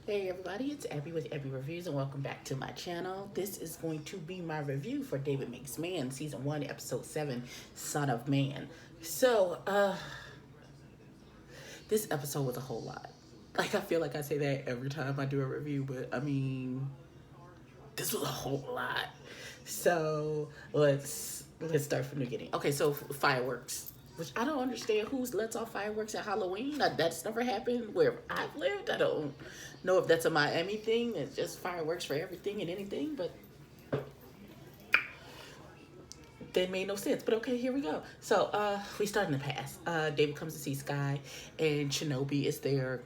Hey everybody, it's Ebbie with Ebbie Reviews and welcome back to my channel. This is going to be my review for David Makes Man, Season 1, Episode 7, Son of Man. So, this episode was a whole lot. Like, I feel like I say that every time I do a review, but I mean, this was a whole lot. So, let's start from the beginning. Okay, so fireworks. Which I don't understand who lets off fireworks at Halloween. That's never happened where I've lived. I don't know if that's a Miami thing. It's just fireworks for everything and anything, but that made no sense. But okay, here we go. So we start in the past. David comes to see Sky, and Shinobi is there,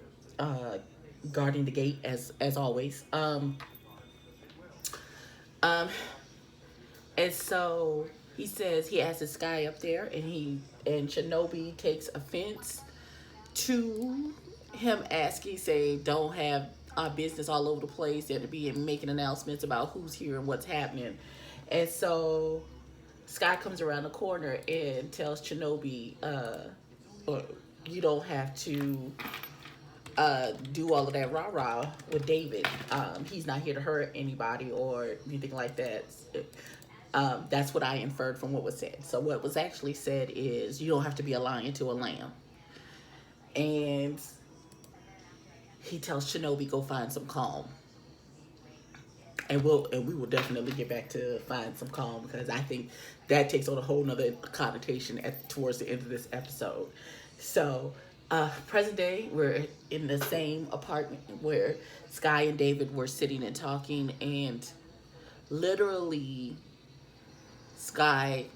guarding the gate as always. Um, and so he says he has this guy up there, and Shinobi takes offense to him asking, say, don't have our business all over the place and to be making announcements about who's here and what's happening. And so Sky comes around the corner and tells Shinobi, you don't have to do all of that rah-rah with David. He's not here to hurt anybody or anything like that. That's what I inferred from what was said. So what was actually said is you don't have to be a lion to a lamb. And he tells Shinobi go find some calm. And we will definitely get back to find some calm because I think that takes on a whole nother connotation towards the end of this episode. So present day, we're in the same apartment where Sky and David were sitting and talking, and literally Sky,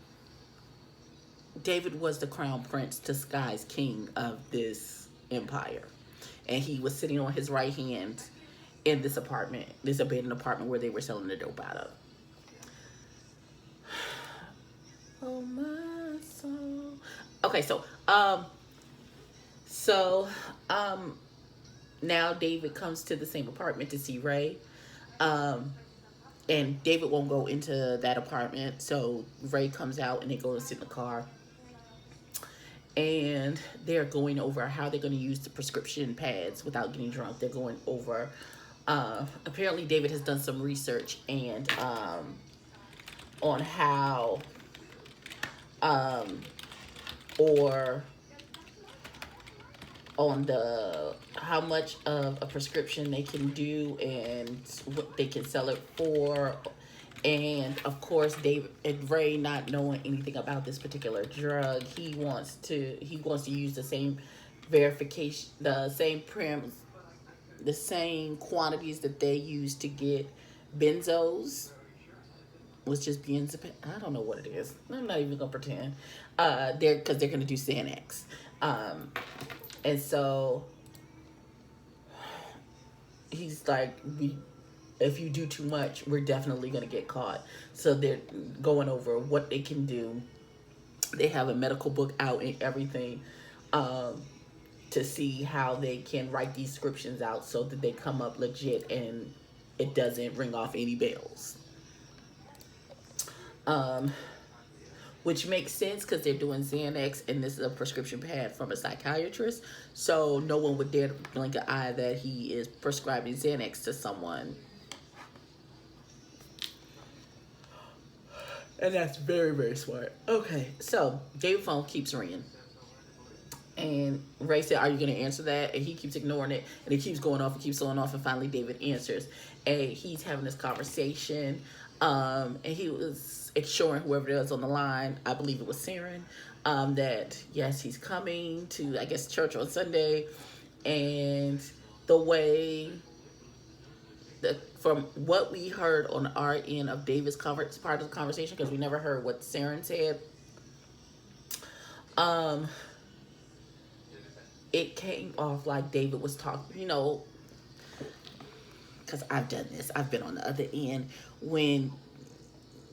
David was the crown prince to Sky's king of this empire. And he was sitting on his right hand in this apartment, this abandoned apartment where they were selling the dope out of. Oh my soul. Okay, so now David comes to the same apartment to see Ray. And David won't go into that apartment, so Ray comes out and they go and sit in the car. And they're going over how they're going to use the prescription pads without getting drunk. They're going over, apparently David has done some research and on how, or on the how much of a prescription they can do and what they can sell it for. And of course, David and Ray, not knowing anything about this particular drug, he wants to use the same verification, the same quantities that they use to get benzos, which is benzodiazepine. I don't know what it is. I'm not even gonna pretend. Because they're gonna do Xanax. And so he's like, if you do too much, we're definitely going to get caught. So they're going over what they can do. They have a medical book out and everything, to see how they can write these prescriptions out so that they come up legit and it doesn't ring off any bells. Which makes sense because they're doing Xanax and this is a prescription pad from a psychiatrist. So no one would dare to blink an eye that he is prescribing Xanax to someone. And that's very, very smart. Okay, so David's phone keeps ringing. And Ray said, are you going to answer that? And he keeps ignoring it. And it keeps going off and keeps going off. And finally David answers. And he's having this conversation. And he was assuring whoever it was on the line, I believe it was Saren, that yes, he's coming to, I guess, church on Sunday. And the way from what we heard on our end of David's part of the conversation, because we never heard what Saren said, it came off like David was talking, because I've done this. I've been on the other end when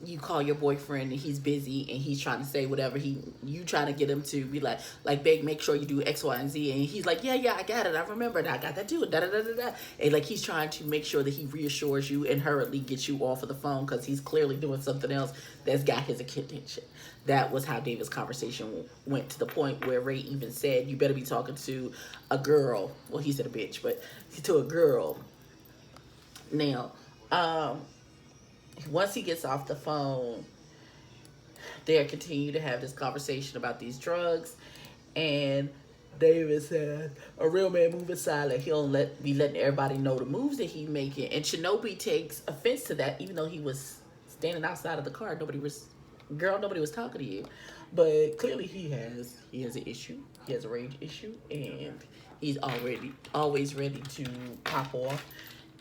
you call your boyfriend and he's busy and he's trying to say whatever you trying to get him to be like, babe, make sure you do X, Y, and Z. And he's like, yeah, I got it. I remember it. I got that too. Da, da, da, da, da. And like, he's trying to make sure that he reassures you and hurriedly gets you off of the phone because he's clearly doing something else that's got his attention. That was how David's conversation went, to the point where Ray even said, you better be talking to a girl. Well, he said a bitch, but to a girl Now, um, once he gets off the phone, they continue to have this conversation about these drugs, and David said, "A real man moving silent. He don't be letting everybody know the moves that he making." And Shinobi takes offense to that, even though he was standing outside of the car. Nobody was talking to you, but clearly he has an issue. He has a rage issue, and he's always ready to pop off,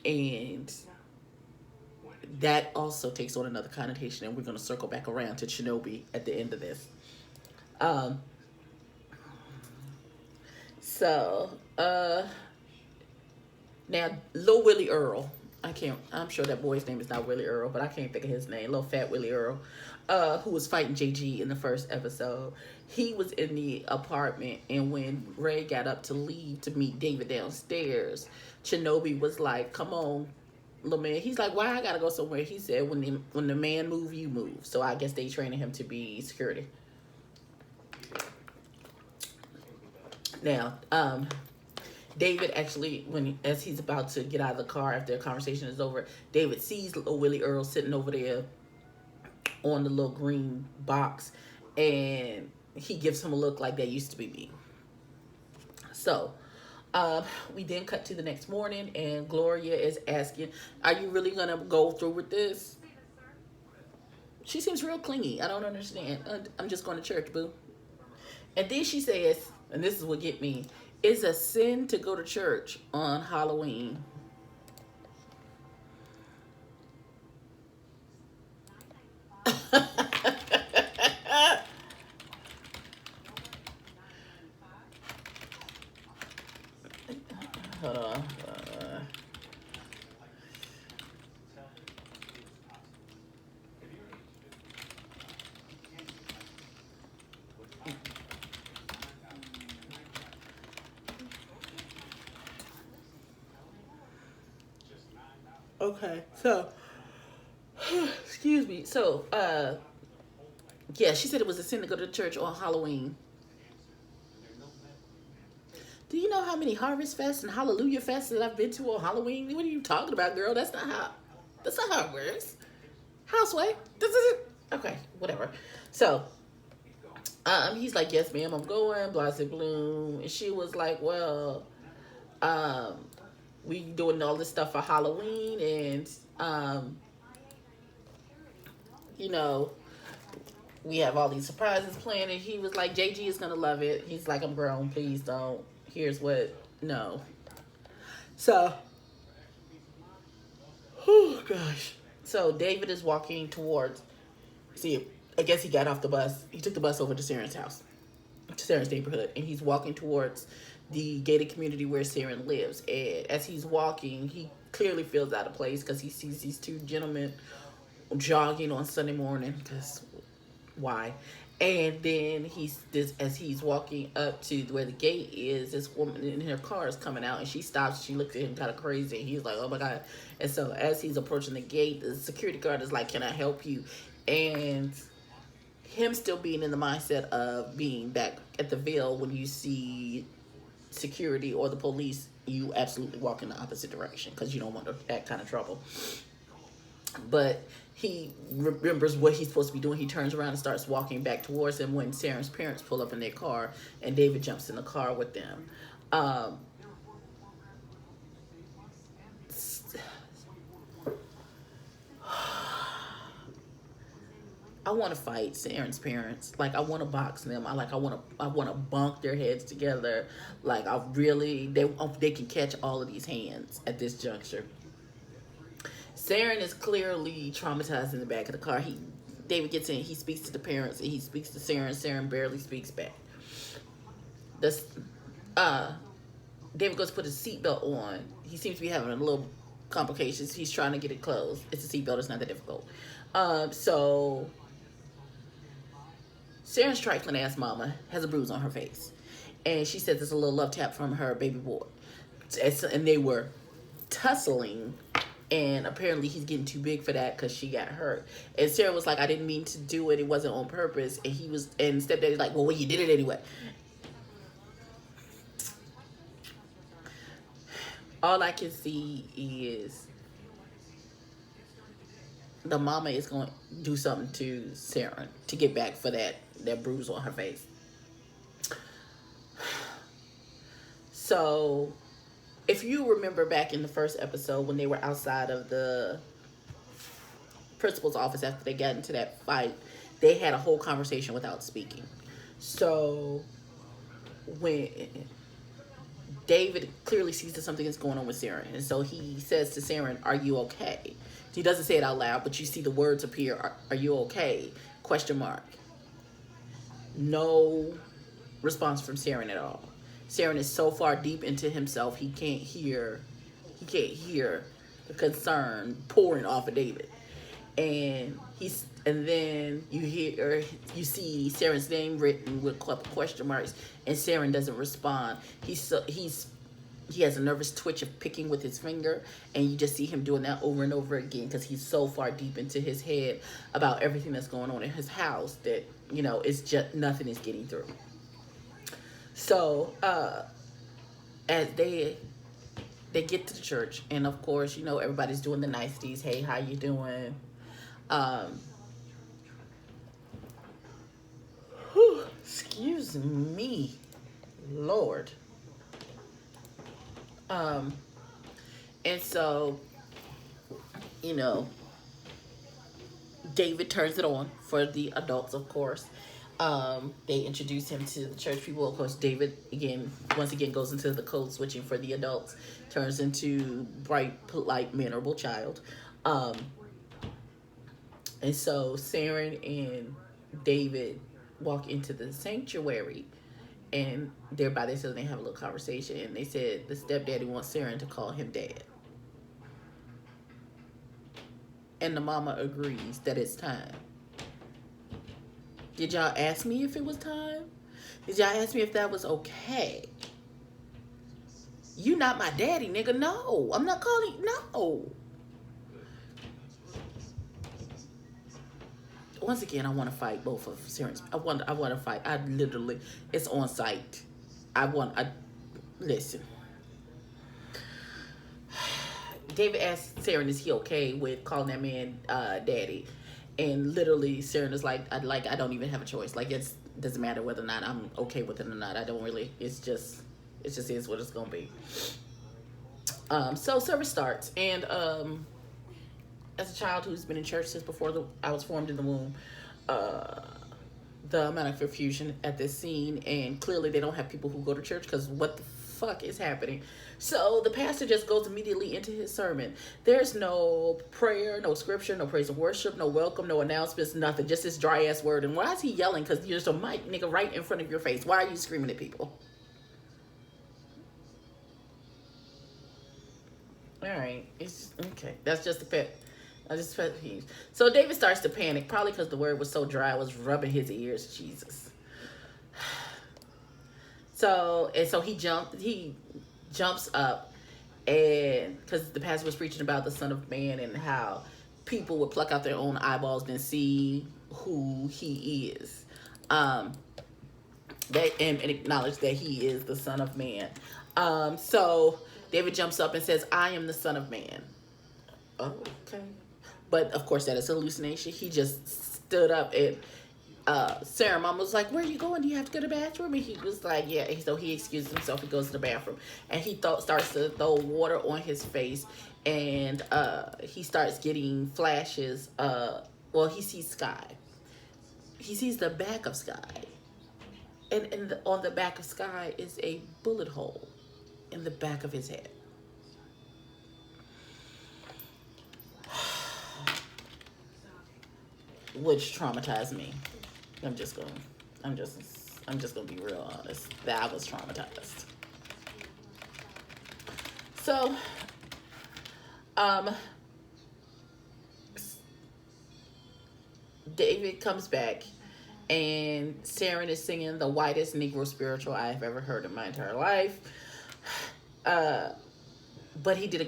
and that also takes on another connotation, and we're going to circle back around to Shinobi at the end of this. Um, so, now, Lil Willie Earl, I'm sure that boy's name is not Willie Earl, but I can't think of his name, Little Fat Willie Earl, who was fighting JG in the first episode. He was in the apartment, and when Ray got up to leave to meet David downstairs, Shinobi was like, "Come on, little man." He's like, "Why I gotta go somewhere?" He said, when the man move, you move. So I guess they training him to be security. Now, David actually, as he's about to get out of the car after the conversation is over, David sees little Willie Earl sitting over there on the little green box, and he gives him a look like that used to be me. So, we then cut to the next morning, and Gloria is asking, "Are you really gonna go through with this?" She seems real clingy. I don't understand. I'm just going to church, boo. And then she says, and this is what get me, "It's a sin to go to church on Halloween." Hold on. Okay, so excuse me. So, yeah, she said it was a sin to go to church on Halloween. Do you know how many Harvest Fests and Hallelujah Fests that I've been to on Halloween? What are you talking about, girl? That's not how it works. Houseway. Okay, whatever. So, he's like, "Yes, ma'am, I'm going, blase bloom." And she was like, "Well, um, we doing all this stuff for Halloween, and you know, we have all these surprises planned." And he was like, "JG is gonna love it." He's like, "I'm grown, please don't. Here's what, no." So, oh gosh. So David is walking towards, see, I guess he got off the bus. He took the bus over to Saren's house, to Saren's neighborhood, and he's walking towards the gated community where Saren lives. And as he's walking, he clearly feels out of place because he sees these two gentlemen jogging on Sunday morning, because why? And then as he's walking up to where the gate is, this woman in her car is coming out, and she stops. She looks at him kind of crazy, and he's like, "Oh my god!" And so as he's approaching the gate, the security guard is like, "Can I help you?" And him still being in the mindset of being back at the Ville, when you see security or the police, you absolutely walk in the opposite direction because you don't want that kind of trouble. But he remembers what he's supposed to be doing. He turns around and starts walking back towards him when Saren's parents pull up in their car, and David jumps in the car with them. I want to fight Saren's parents. Like, I want to box them. I want to bunk their heads together. Like, they can catch all of these hands at this juncture. Saren is clearly traumatized in the back of the car. David gets in, he speaks to the parents, and he speaks to Saren. Saren barely speaks back. This, David goes to put his seatbelt on. He seems to be having a little complications. He's trying to get it closed. It's a seatbelt. It's not that difficult. So Saren's trifling ass mama has a bruise on her face, and she says it's a little love tap from her baby boy. And they were tussling, and apparently he's getting too big for that because she got hurt. And Sarah was like, "I didn't mean to do it. It wasn't on purpose." And stepdaddy's like, "Well, you did it anyway." All I can see is the mama is going to do something to Sarah to get back for that bruise on her face. So, if you remember back in the first episode when they were outside of the principal's office after they got into that fight, they had a whole conversation without speaking. So, when David clearly sees that something is going on with Saren, and so he says to Saren, "Are you okay?" He doesn't say it out loud, but you see the words appear. Are you okay? Question mark. No response from Saren at all. Saren is so far deep into himself he can't hear the concern pouring off of David. And then you see Saren's name written with question marks, and Saren doesn't respond. He has a nervous twitch of picking with his finger, and you just see him doing that over and over again because he's so far deep into his head about everything that's going on in his house that it's just nothing is getting through. So as they get to the church, and of course everybody's doing the niceties. Hey, how you doing? Excuse me, Lord. And so, David turns it on for the adults, of course. They introduce him to the church people. Of course, David, once again, goes into the code switching for the adults, turns into bright, polite, mannerable child. And so Saren and David walk into the sanctuary, and they're by themselves, and they have a little conversation, and they said the stepdaddy wants Saren to call him dad. And the mama agrees that it's time. Did y'all ask me if it was time? Did y'all ask me if that was okay? You not my daddy, nigga. No, I'm not calling you. No. Once again, I want to fight both of Saren's. I want to fight. I literally, it's on site. Listen. David asked Saren, is he okay with calling that man daddy? And literally, Saren is like, I don't even have a choice. Like, it doesn't matter whether or not I'm okay with it or not. I don't really, it just is what it's going to be. So service starts. And as a child who's been in church since before I was formed in the womb, the amount of confusion at this scene, and clearly they don't have people who go to church because what the fuck is happening? So the pastor just goes immediately into his sermon. There's no prayer, no scripture, no praise and worship, no welcome, no announcements, nothing. Just this dry ass word. And why is he yelling? Because there's a mic, nigga, right in front of your face. Why are you screaming at people? All right, it's okay. That's just a pet. So David starts to panic, probably because the word was so dry, it was rubbing his ears. Jesus. So he jumps up, and because the pastor was preaching about the Son of Man and how people would pluck out their own eyeballs and see who he is, and acknowledge that he is the Son of Man. So David jumps up and says, "I am the Son of Man." Oh, okay. But of course that is hallucination. He just stood up, and Sarah mom was like, "Where are you going? Do you have to go to the bathroom?" And he was like, "Yeah." So he excuses himself. He goes to the bathroom, and he starts to throw water on his face, and he starts getting flashes. He sees Sky. He sees the back of Sky, and on the back of Sky is a bullet hole in the back of his head. Which traumatized me. I'm just gonna be real honest. That I was traumatized. So, David comes back, and Saren is singing the whitest Negro spiritual I have ever heard in my entire life. But he did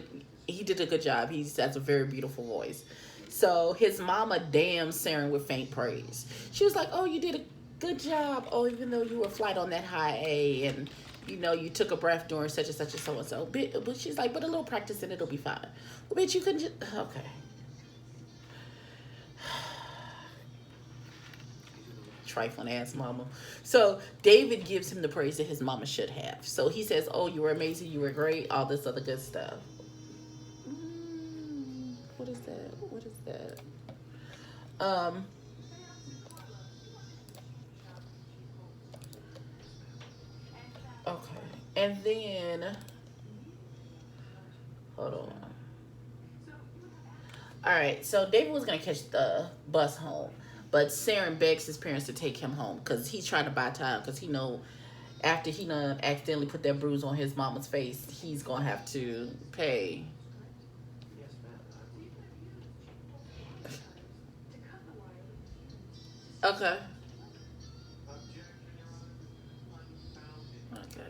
a good job. He has a very beautiful voice. So his mama damns Saren with faint praise. She was like, "Oh, you did a good job. Oh, even though you were flight on that high A, and you took a breath during such and such and so and so." But she's like, "But a little practice and it'll be fine." Well, bitch, you couldn't just okay. Trifling ass mama. So David gives him the praise that his mama should have. So he says, "Oh, you were amazing. You were great. All this other good stuff." What is that? What is that? Um. Okay. And then, hold on. All right. So David was gonna catch the bus home, but Saren begs his parents to take him home because he's trying to buy time because he know after he done accidentally put that bruise on his mama's face, he's gonna have to pay. Okay. Okay.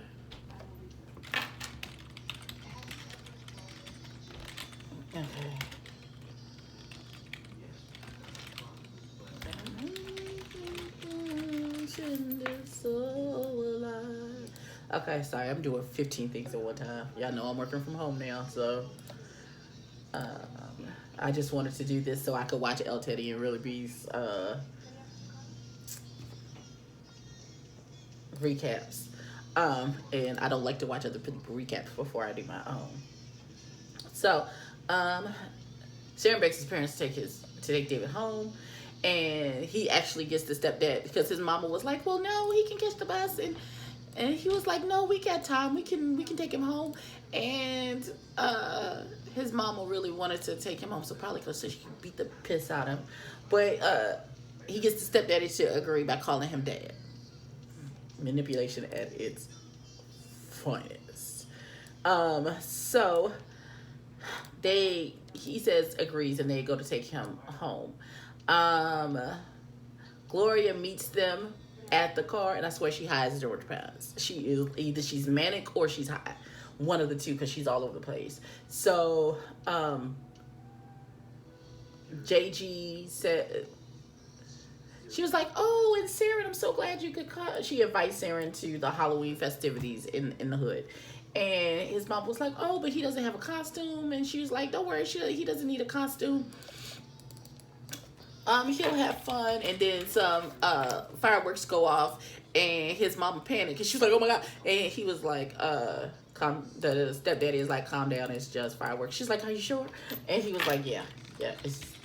Okay. Okay, sorry, I'm doing 15 things at one time. Y'all know I'm working from home now, so um, I just wanted to do this so I could watch El Teddy and Really Beast recaps. And I don't like to watch other people recaps before I do my own. So, um, Sharon begs his parents to take David home, and he actually gets the stepdad because his mama was like, "Well, no, he can catch the bus," and he was like, "No, we got time. We can take him home." And his mama really wanted to take him home, so probably because she could beat the piss out of him. But he gets the stepdaddy to agree by calling him dad. Manipulation at its finest. So he says agrees and they go to take him home. Um, Gloria meets them at the car, and I swear she hides George Pines. She is either she's manic or she's high, one of the two, because she's all over the place. So JG said she was like, "Oh, and Saren, I'm so glad you could come." She invites Saren to the Halloween festivities in the hood. And his mom was like, "Oh, but he doesn't have a costume." And she was like, "Don't worry, he doesn't need a costume. He'll have fun." And then some fireworks go off, and his mama panicked, and she's like, "Oh my god!" And he was like, the stepdaddy is like, "Calm down, it's just fireworks." She's like, "Are you sure?" And he was like, yeah,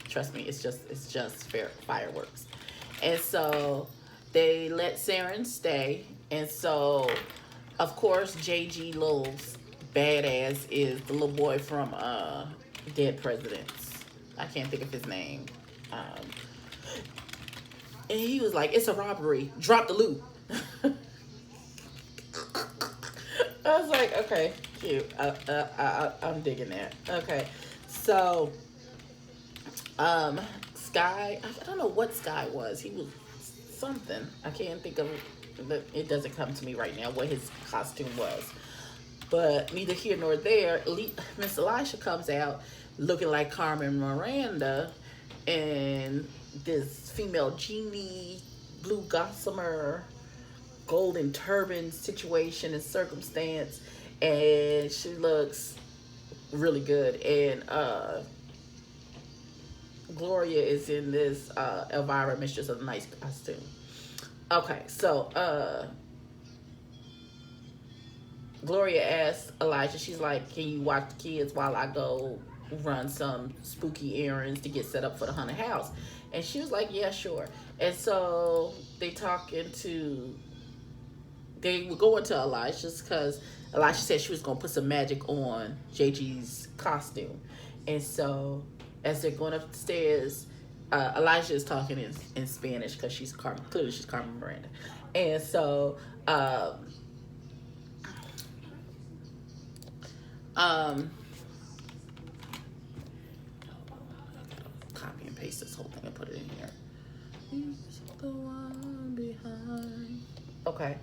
trust me, it's just fireworks." And so they let Saren stay, and so of course JG little badass is the little boy from Dead Presidents. I can't think of his name. Um, and he was like, "It's a robbery. Drop the loot." I was like, okay, cute. I'm digging that. Okay, so Sky. I don't know what Sky was. He was something. I can't think of. It doesn't come to me right now what his costume was. But neither here nor there. Miss Elisha comes out looking like Carmen Miranda, and this female genie, blue gossamer, golden turban situation and circumstance, and she looks really good. And Gloria is in this Elvira, Mistress of the Night costume. Okay, so Gloria asks Elijah, she's like, "Can you watch the kids while I go run some spooky errands to get set up for the haunted house?" And she was like, "Yeah, sure." And so they were going to Elijah's because Elijah said she was going to put some magic on JG's costume. And so as they're going upstairs, Elijah is talking in Spanish because clearly she's Carmen Miranda. And so copy and paste this whole thing and put it in here. He's the one behind. Okay.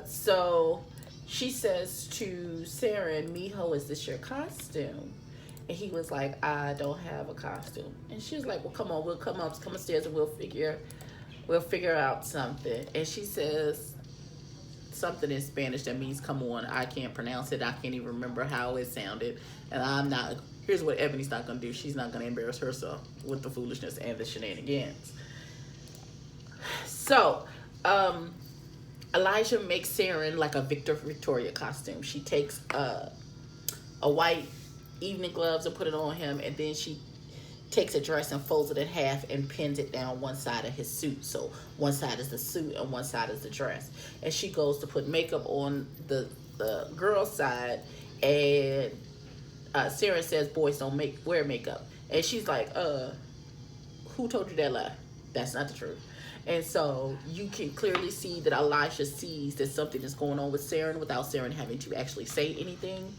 So she says to Saren, "Mijo, is this your costume?" And he was like, "I don't have a costume." And she was like, "Well, come on, we'll come upstairs and we'll figure out something." And she says something in Spanish that means "come on." I can't pronounce it. I can't even remember how it sounded, and I'm not here's what Ebony's not gonna do. She's not gonna embarrass herself with the foolishness and the shenanigans. So, Elijah makes Saren like a Victoria costume. She takes a white evening gloves and put it on him, and then she takes a dress and folds it in half and pins it down one side of his suit. So one side is the suit and one side is the dress. And she goes to put makeup on the girl's side, and Sarah says boys don't wear makeup. And she's like, who told you that lie? That's not the truth. And so you can clearly see that Elisha sees that something is going on with Saren without Saren having to actually say anything.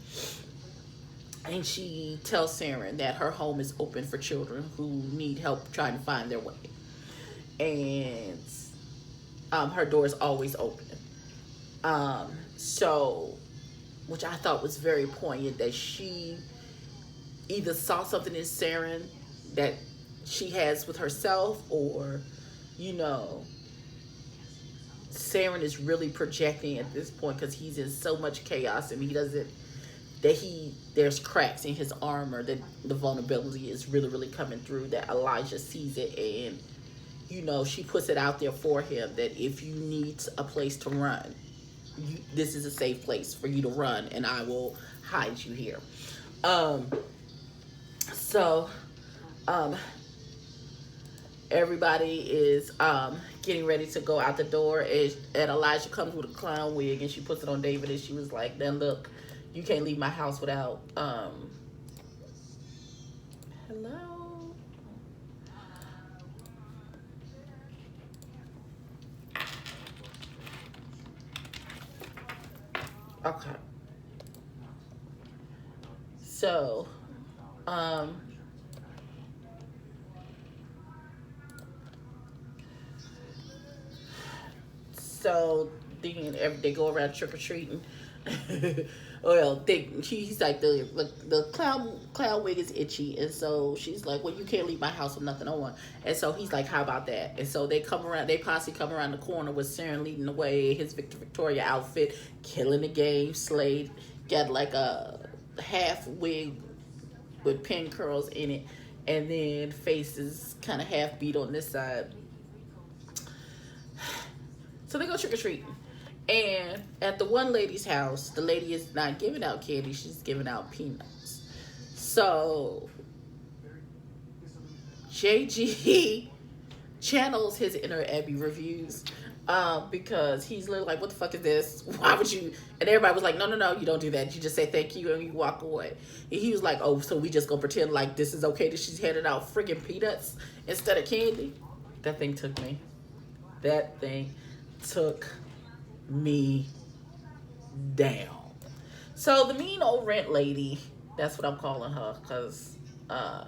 And she tells Saren that her home is open for children who need help trying to find their way. And her door is always open. So, which I thought was very poignant, that she either saw something in Saren that she has with herself, or, you know, Saren is really projecting at this point because he's in so much chaos and he doesn't, there's cracks in his armor, that the vulnerability is really, really coming through, that Elijah sees it, and, you know, she puts it out there for him that if you need a place to run, this is a safe place for you to run, and I will hide you here. Everybody is getting ready to go out the door, and Elijah comes with a clown wig, and she puts it on David, and she was like, then look, you can't leave my house without hello. Okay. So, they go around trick or treating. Well, he's like, the clown wig is itchy, and so she's like, well, you can't leave my house with nothing on. And so he's like, how about that? And so they posse come around the corner with Saren leading the way, his Victoria outfit, killing the game, Slade got like a half wig with pin curls in it, and then faces kind of half beat on this side. So they go trick-or-treating. And at the one lady's house, the lady is not giving out candy, she's giving out peanuts. So JG channels his inner Ebbie reviews, because he's literally like, what the fuck is this? Why would you? And everybody was like, no, you don't do that. You just say thank you and you walk away. And he was like, oh, so we just gonna pretend like this is okay that she's handing out friggin' peanuts instead of candy? That thing took me. Me down. So the mean old rent lady, that's what I'm calling her, because I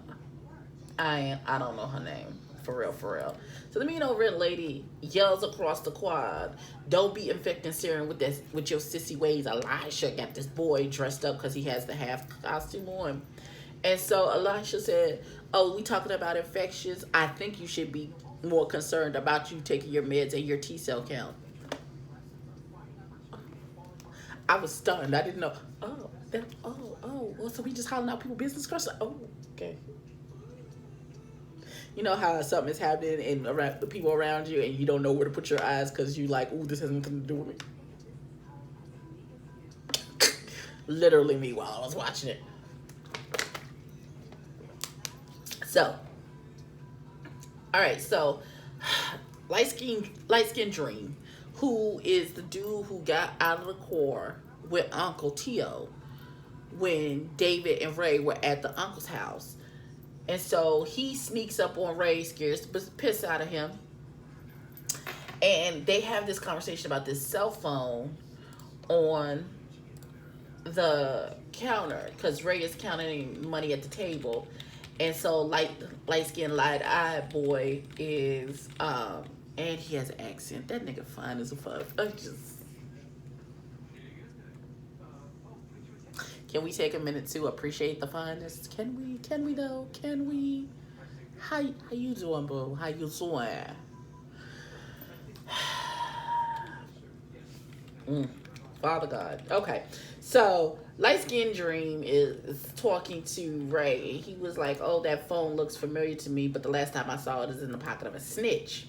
don't know her name, for real. So the mean old rent lady yells across the quad, don't be infecting Saren with your sissy ways. Elisha got this boy dressed up because he has the half costume on. And so Elisha said, oh, we talking about infections? I think you should be more concerned about you taking your meds and your T-cell count. I was stunned. I didn't know. Well, so we just hollering out people business cards? Oh, okay. You know how something is happening and around the people around you, and you don't know where to put your eyes because you like, ooh, this has nothing to do with me. Literally me while I was watching it. So, all right. So, light skin Dream, who is the dude who got out of the car with Uncle Tio when David and Ray were at the uncle's house. And so he sneaks up on Ray, scares the piss out of him. And they have this conversation about this cell phone on the counter, because Ray is counting money at the table. And so light-skinned, light-eyed boy is, and he has an accent. That nigga fine as a fuck. Can we take a minute to appreciate the fineness? Can we though? Can we? How you doing, boo? How you doing? Father God. Okay. So, Light Skin Dream is talking to Ray. He was like, oh, that phone looks familiar to me, but the last time I saw it is in the pocket of a snitch.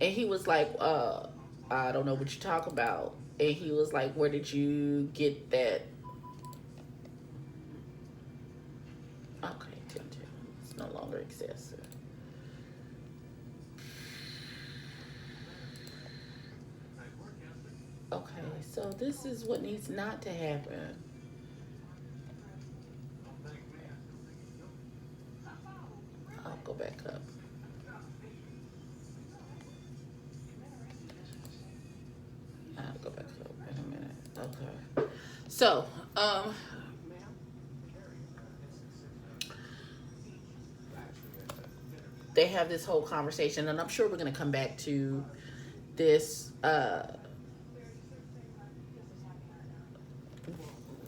And he was like, I don't know what you talk about. And he was like, where did you get that? Okay, it's no longer exists. Okay, so this is what needs not to happen. I'll go back up. I'll go back up in a minute. Okay. So, they have this whole conversation, and I'm sure we're going to come back to this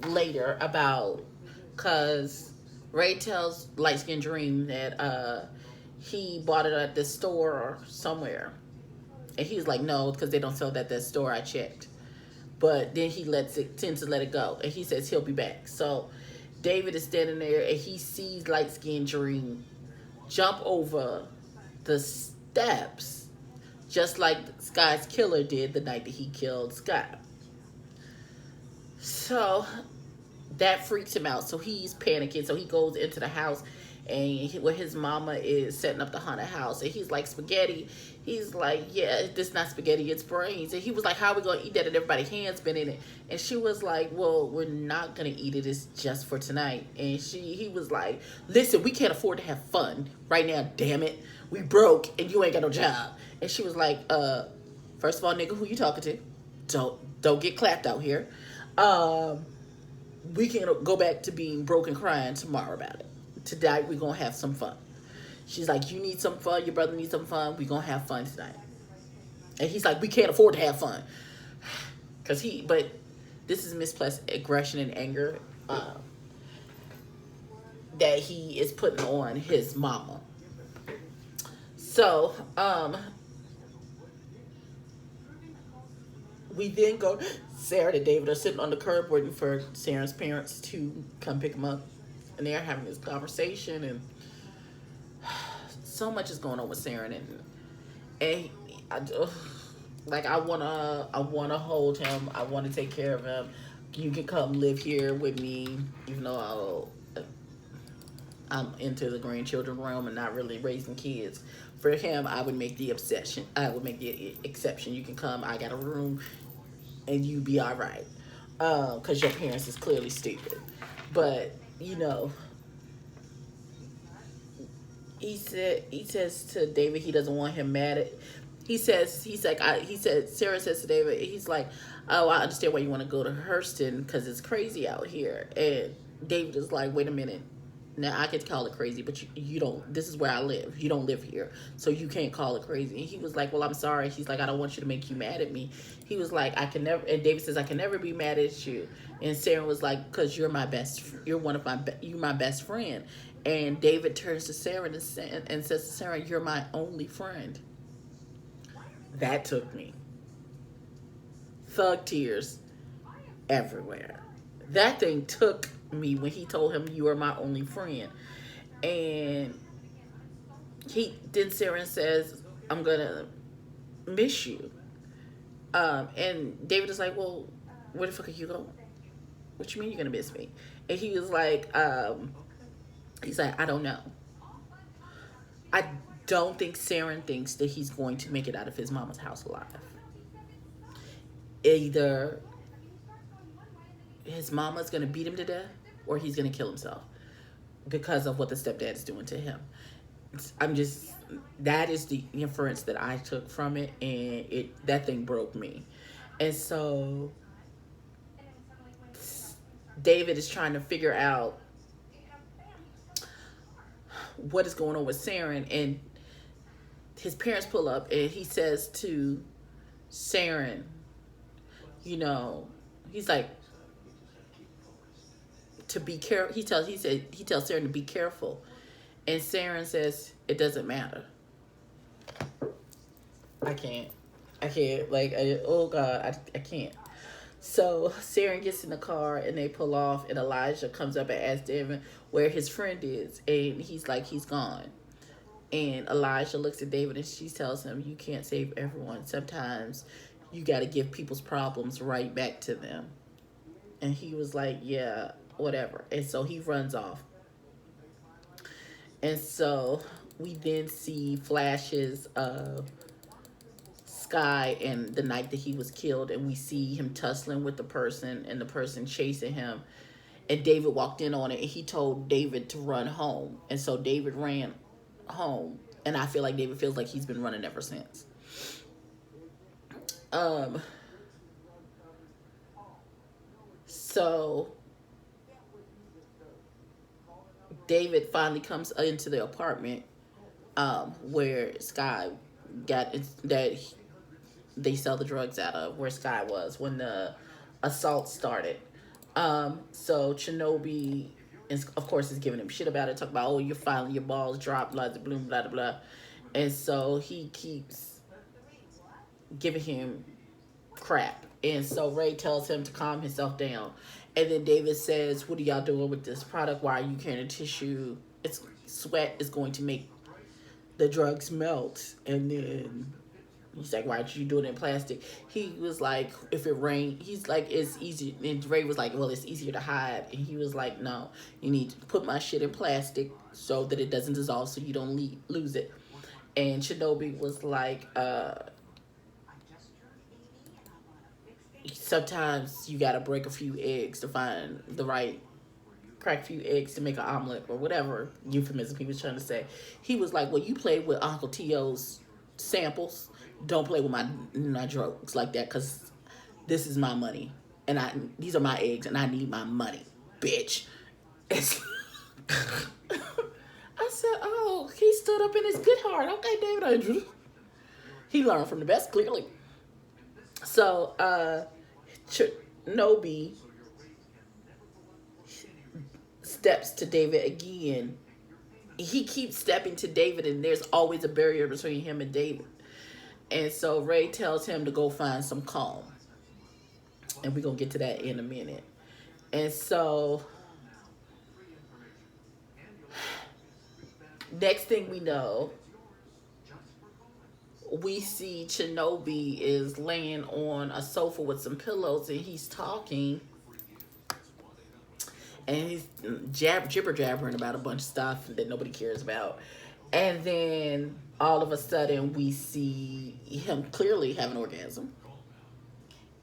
later about, because Ray tells Light Skin Dream that he bought it at this store or somewhere, and he's like, no, because they don't sell that at that store. I checked. But then he tends to let it go, and he says he'll be back. So David is standing there, and he sees Light Skin Dream jump over the steps, just like Sky's killer did the night that he killed Sky. So that freaks him out. So he's panicking. So he goes into the house, and where his mama is setting up the haunted house, and he's like, spaghetti. He's like, yeah, this is not spaghetti, it's brains. And he was like, how are we gonna eat that? And everybody's hands been in it. And she was like, well, we're not gonna eat it. It's just for tonight. And he was like, listen, we can't afford to have fun right now. Damn it, we broke, and you ain't got no job. And she was like, first of all, nigga, who you talking to? Don't get clapped out here. We can go back to being broke and crying tomorrow about it. Tonight we're gonna have some fun. She's like, you need some fun, your brother needs some fun, we're gonna have fun tonight. And he's like, we can't afford to have fun. But this is misplaced aggression and anger that he is putting on his mama. So, we then go, Sarah and David are sitting on the curb waiting for Sarah's parents to come pick them up. And they're having this conversation, and so much is going on with Sarah, and I wanna hold him. I wanna take care of him. You can come live here with me, even though I'm into the grandchildren realm and not really raising kids. For him, I would make the obsession. I would make the exception. You can come. I got a room, and you be all right, because your parents is clearly stupid. But he says to David he doesn't want him mad at. Sarah says to David, he's like, oh, I understand why you want to go to Hurston because it's crazy out here. And David is like, wait a minute. Now I could call it crazy, but you don't. This is where I live. You don't live here, so you can't call it crazy. And he was like, well, I'm sorry. He's like, I don't want you to make you mad at me. He was like, I can never. And David says, I can never be mad at you. And Sarah was like, because you're my best. You're my best friend. And David turns to Sarah and says to Sarah, you're my only friend. That took me. Thug tears everywhere. That thing took me when he told him, you are my only friend. And then Sarah says, I'm gonna miss you. And David is like, well, where the fuck are you going? What you mean you're gonna miss me? And he was like, he's like, I don't know. I don't think Saren thinks that he's going to make it out of his mama's house alive. Either his mama's going to beat him to death, or he's going to kill himself because of what the stepdad is doing to him. That is the inference that I took from it, and that thing broke me. And so David is trying to figure out what is going on with Saren, and his parents pull up, and he says to Saren, he's like, to be careful. He tells Saren to be careful, and Saren says, it doesn't matter. I can't. Oh God, I can't. So Saren gets in the car and they pull off, and Elijah comes up and asks David where his friend is, and he's like, he's gone. And Elijah looks at David and she tells him, you can't save everyone. Sometimes you got to give people's problems right back to them. And he was like, yeah, whatever. And so he runs off. And so we then see flashes of Sky and the night that he was killed, and we see him tussling with the person and the person chasing him. And David walked in on it, and he told David to run home. And so David ran home, and I feel like David feels like he's been running ever since. So David finally comes into the apartment where Sky got that they sell the drugs out of, where Sky was when the assault started. So Shinobi, is, of course, is giving him shit about it, talking about, oh, you're finally, your balls dropped, blah, blah, blah, blah, blah. And so he keeps giving him crap. And so Ray tells him to calm himself down. And then David says, what are y'all doing with this product? Why are you carrying a tissue? It's sweat is going to make the drugs melt. And then he's like, why aren't you doing it in plastic? He was like, if it rained, he's like, it's easy. And Ray was like, well, it's easier to hide. And he was like, no, you need to put my shit in plastic so that it doesn't dissolve, so you don't lose it. And Shinobi was like, sometimes you gotta break a few eggs to find the right, crack a few eggs to make an omelet, or whatever euphemism he was trying to say. He was like, well, you played with Uncle T.O.'s samples, don't play with my drugs like that, because this is my money, and these are my eggs, and I need my money, bitch. It's I said, oh, he stood up in his good heart. Okay, David Andrews. He learned from the best, clearly. So, Nobi steps to David again. He keeps stepping to David, and there's always a barrier between him and David. And so Ray tells him to go find some calm. And we're going to get to that in a minute. And so, next thing we know, we see Shinobi is laying on a sofa with some pillows, and he's talking, and he's jibber jabbering about a bunch of stuff that nobody cares about. And then all of a sudden we see him clearly have an orgasm,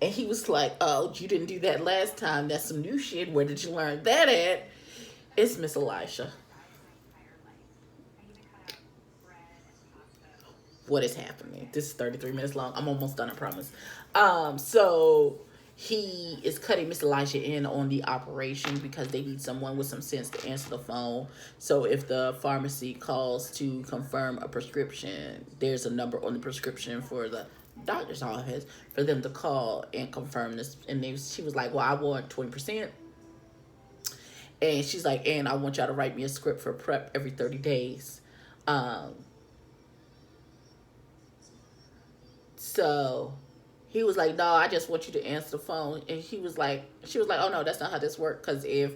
and he was like, oh, you didn't do that last time, that's some new shit, where did you learn that at? It's Miss Elisha. What is happening? This is 33 minutes long. I'm almost done, I promise. So he is cutting Miss Elisha in on the operation because they need someone with some sense to answer the phone. So if the pharmacy calls to confirm a prescription, there's a number on the prescription for the doctor's office for them to call and confirm this. And she was like, well, I want 20%. And she's like, and I want y'all to write me a script for prep every 30 days. So he was like, no, I just want you to answer the phone. And she was like, oh no, that's not how this works. Because if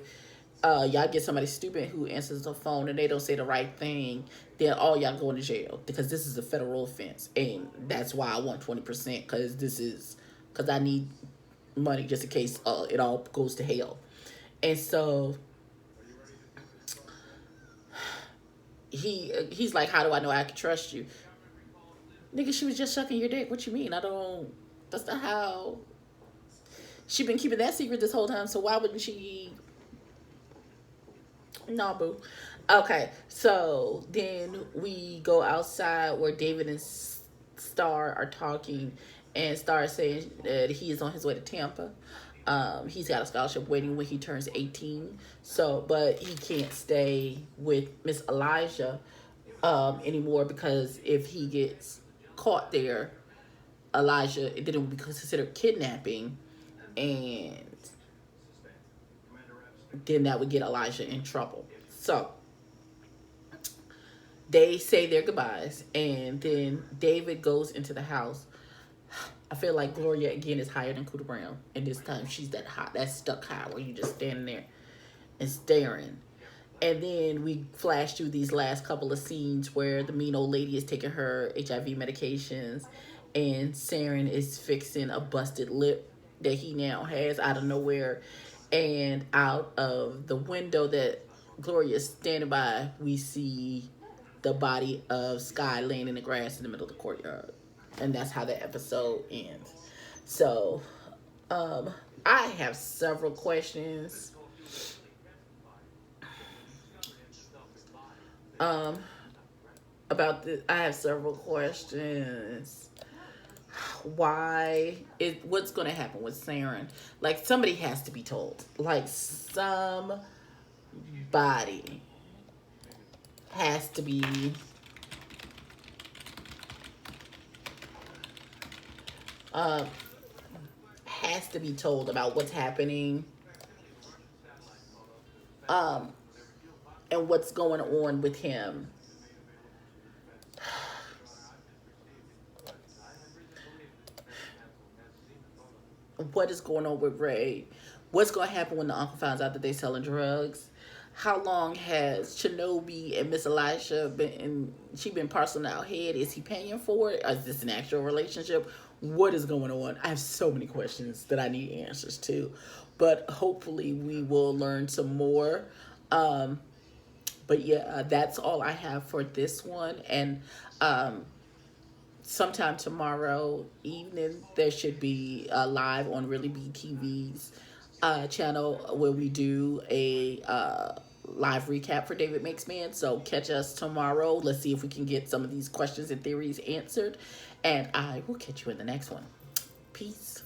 y'all get somebody stupid who answers the phone and they don't say the right thing, then all y'all going to jail, because this is a federal offense. And that's why I want 20%, because I need money just in case it all goes to hell. And so he's like, how do I know I can trust you? Nigga, she was just sucking your dick. What you mean? That's not how. She been keeping that secret this whole time, so why wouldn't she? Nah, boo. Okay, so then we go outside where David and Star are talking, and Star is saying that he is on his way to Tampa. He's got a scholarship waiting when he turns 18. So, but he can't stay with Miss Elijah anymore, because if he gets caught there, Elijah, then it would be considered kidnapping, and then that would get Elijah in trouble. So they say their goodbyes, and then David goes into the house, I feel like Gloria again is higher than Kuda Brown, and this time she's that hot, that stuck high where you just standing there and staring. And then we flash through these last couple of scenes where the mean old lady is taking her HIV medications, and Saren is fixing a busted lip that he now has out of nowhere. And out of the window that Gloria is standing by, we see the body of Sky laying in the grass in the middle of the courtyard. And that's how the episode ends. So, I have several questions um, about this. I have several questions. Why is what's going to happen with Saren? Like somebody has to be told. Like somebody has to be uh, has to be told about what's happening um, and what's going on with him. What is going on with Ray? What's going to happen when the uncle finds out that they're selling drugs? How long has Shinobi and Miss Elisha been? She been parceling out head. Is he paying for it? Or is this an actual relationship? What is going on? I have so many questions that I need answers to, but hopefully we will learn some more. But yeah, that's all I have for this one. And sometime tomorrow evening there should be live on Really Be TV's channel where we do a live recap for David Makes Man. So catch us tomorrow. Let's see if we can get some of these questions and theories answered, and I will catch you in the next one. Peace.